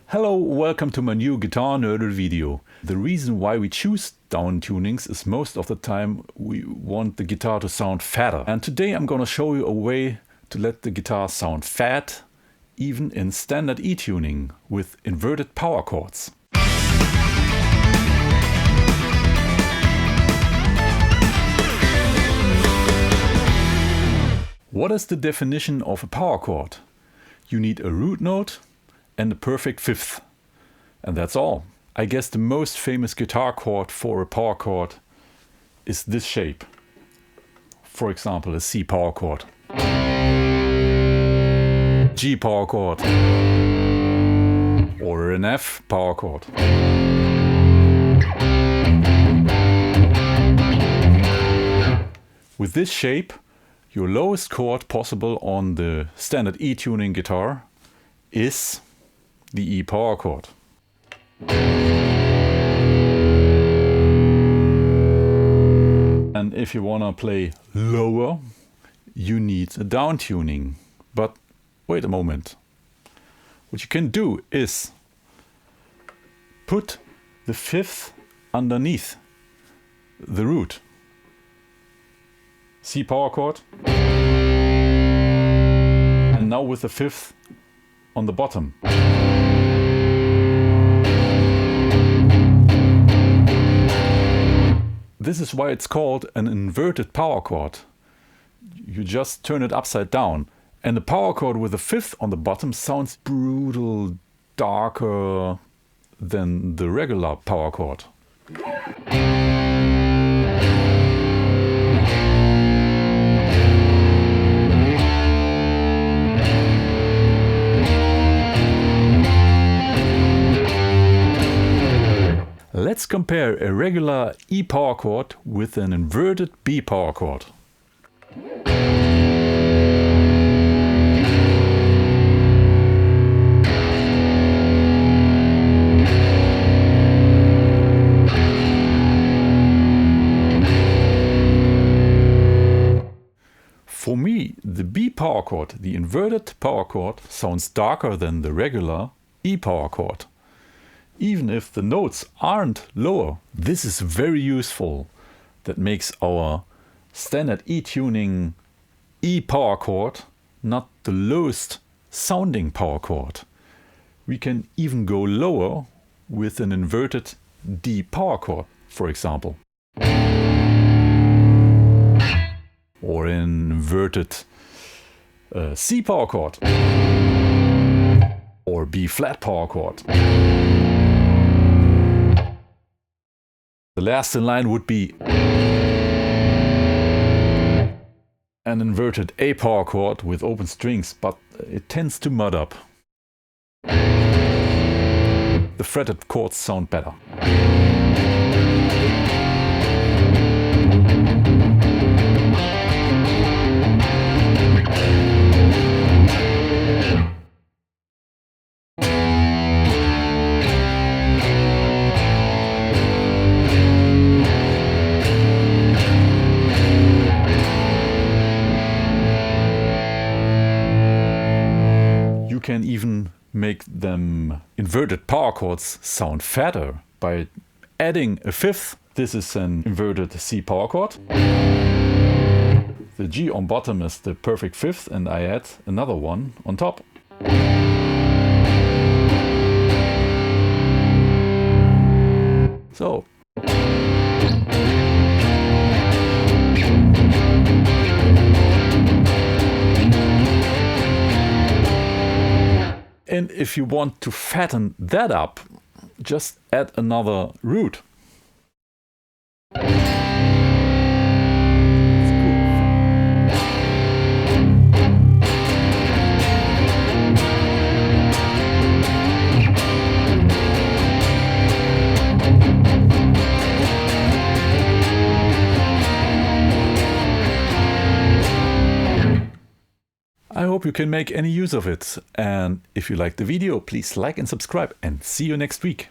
Hello, welcome to my new Guitar-Nerdery video. The reason why we choose down tunings is most of the time we want the guitar to sound fatter. And today I'm gonna show you a way to let the guitar sound fat even in StandardETuning with inverted power chords. What is the definition of a power chord? You need a root note and a perfect fifth. And that's all. I guess the most famous guitar chord for a power chord is this shape. For example, a C power chord, G power chord, or an F power chord. With this shape, your lowest chord possible on the StandardETuning guitar is the E power chord. And if you want to play lower, you need a down tuning. But wait a moment. What you can do is put the fifth underneath the root. C power chord. And now with the fifth on the bottom. This is why it's called an inverted power chord. You just turn it upside down. And the power chord with the fifth on the bottom sounds brutal, darker than the regular power chord. Let's compare a regular E power chord with an inverted B power chord. For me, the B power chord, the inverted power chord, sounds darker than the regular E power chord. Even if the notes aren't lower, this is very useful. That makes our StandardETuning E power chord not the lowest sounding power chord. We can even go lower with an inverted D power chord, for example. Or an inverted C power chord. Or B flat power chord. The last in line would be an inverted A power chord with open strings, but it tends to mud up. The fretted chords sound better. You can even make them inverted power chords sound fatter by adding a fifth. This is an inverted C power chord. The G on bottom is the perfect fifth, and I add another one on top. So. And if you want to fatten that up, just add another root. hope you can make any use of it. And if you liked the video, please like and subscribe, and see you next week.